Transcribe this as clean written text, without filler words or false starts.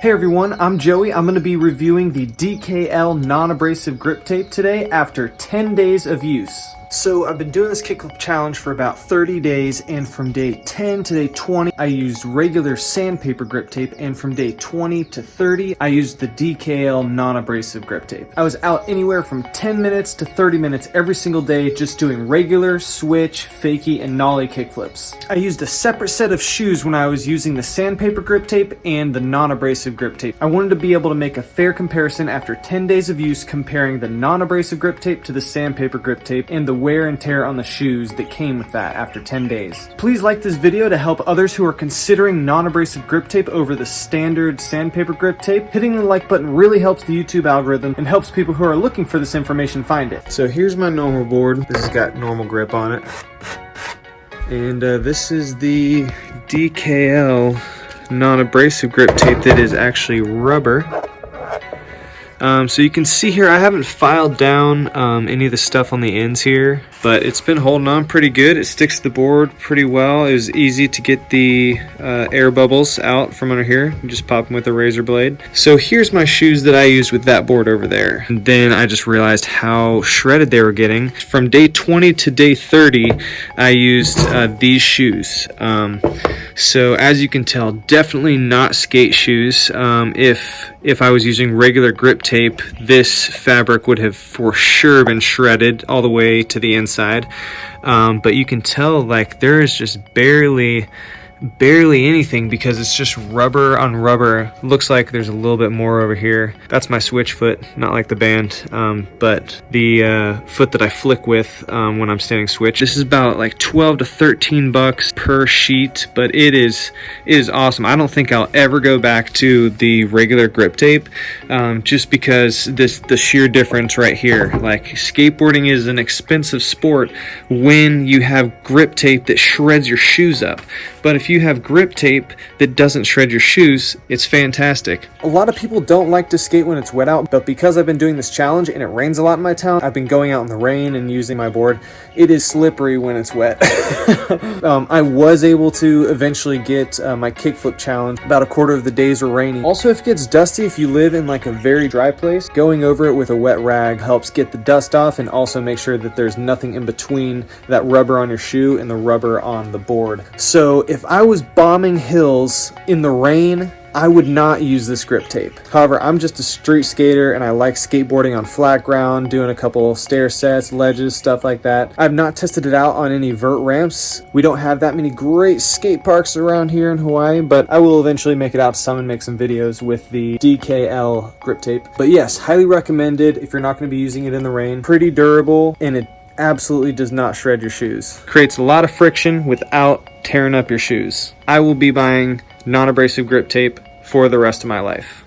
Hey everyone, I'm Joey. I'm going to be reviewing the DKL non-abrasive grip tape today after 10 days of use. So I've been doing this kickflip challenge for about 30 days, and from day 10 to day 20 I used regular sandpaper grip tape, and from day 20 to 30 I used the DKL non-abrasive grip tape. I was out anywhere from 10 minutes to 30 minutes every single day just doing regular, switch, fakie, and nollie kickflips. I used a separate set of shoes when I was using the sandpaper grip tape and the non-abrasive grip tape. I wanted to be able to make a fair comparison after 10 days of use, comparing the non-abrasive grip tape to the sandpaper grip tape and the wear and tear on the shoes that came with that after 10 days. Please like this video to help others who are considering non-abrasive grip tape over the standard sandpaper grip tape. Hitting the like button really helps the YouTube algorithm and helps people who are looking for this information find it. So here's my normal board. This has got normal grip on it. And this is the DKL non-abrasive grip tape that is actually rubber. So you can see here I haven't filed down any of the stuff on the ends here, but it's been holding on pretty good. It sticks to the board pretty well. It was easy to get the air bubbles out from under here. You just pop them with a razor blade. So here's my shoes that I used with that board over there. And then I just realized how shredded they were getting. From day 20 to day 30 I used these shoes. So as you can tell, definitely not skate shoes. If I was using regular grip tape, this fabric would have for sure been shredded all the way to the inside. But you can tell like there is just barely anything because it's just rubber on rubber. Looks like there's a little bit more over here. That's my switch foot, not like the band, but the foot that I flick with when I'm standing switch. This is about like 12 to 13 bucks per sheet, but it is awesome. I don't think I'll ever go back to the regular grip tape, just because the sheer difference right here. Like, skateboarding is an expensive sport when you have grip tape that shreds your shoes up. But if you have grip tape that doesn't shred your shoes, it's fantastic. A lot of people don't like to skate when it's wet out, but because I've been doing this challenge and it rains a lot in my town, I've been going out in the rain and using my board. It is slippery when it's wet. I was able to eventually get my kickflip challenge. About a quarter of the days were raining. Also, if it gets dusty, if you live in like a very dry place, going over it with a wet rag helps get the dust off and also make sure that there's nothing in between that rubber on your shoe and the rubber on the board. So if I was bombing hills in the rain, I would not use this grip tape. However, I'm just a street skater and I like skateboarding on flat ground, doing a couple stair sets, ledges, stuff like that. I've not tested it out on any vert ramps. We don't have that many great skate parks around here in Hawaii, but I will eventually make it out to some and make some videos with the DKL grip tape. But yes, highly recommended if you're not going to be using it in the rain. Pretty durable, and it absolutely does not shred your shoes. Creates a lot of friction without tearing up your shoes. I will be buying non-abrasive grip tape for the rest of my life.